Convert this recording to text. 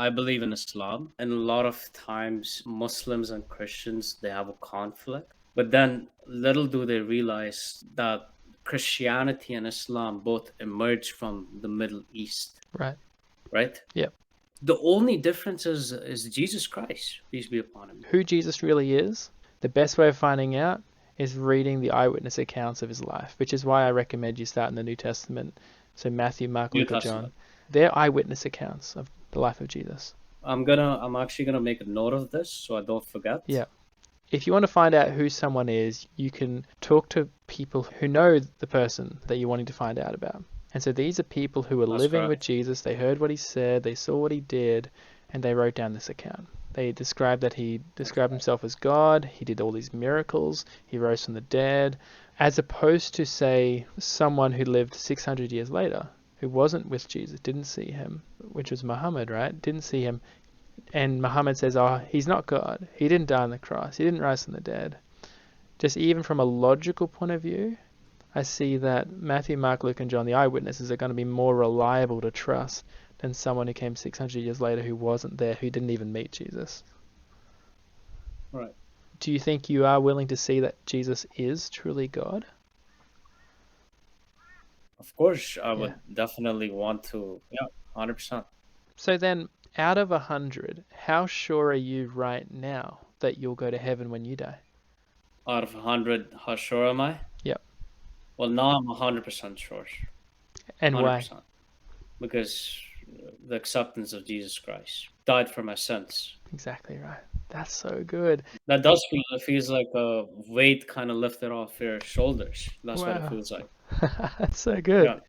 I believe in Islam, and a lot of times Muslims and Christians they have a conflict. But then little do they realize that Christianity and Islam both emerged from the Middle East, Right. right? Yep. The only difference is Jesus Christ, peace be upon him. Who Jesus really is, the best way of finding out is reading the eyewitness accounts of his life, which is why I recommend you start in the New Testament. So Matthew, Mark, New Luke, or John. Testament. They're eyewitness accounts of the life of Jesus. I'm actually gonna make a note of this so I don't forget. Yeah. If you want to find out who someone is, you can talk to people who know the person that you're wanting to find out about. And so these are people who were That's living with correct. Jesus. They heard what he said, they saw what he did, and they wrote down this account. They described that he described himself as God, he did all these miracles, he rose from the dead, as opposed to, say, someone who lived 600 years later, who wasn't with Jesus, didn't see him, which was Muhammad, right? Didn't see him. And Muhammad says, oh, he's not God. He didn't die on the cross. He didn't rise from the dead. Just even from a logical point of view, I see that Matthew, Mark, Luke, and John, the eyewitnesses, are going to be more reliable to trust than someone who came 600 years later who wasn't there, who didn't even meet Jesus. Right. Do you think you are willing to see that Jesus is truly God? Of course, I Yeah. would definitely want to. Yeah, 100%. So then, out of 100, how sure are you right now that you'll go to heaven when you die? Out of 100, how sure am I? Yep. Well, now I'm 100% sure. And why? 100%. Because the acceptance of Jesus Christ died for my sins. Exactly right. That's so good. That does feel, it feels like a weight kind of lifted off your shoulders. That's what it Wow. feels like. That's so good. Yeah.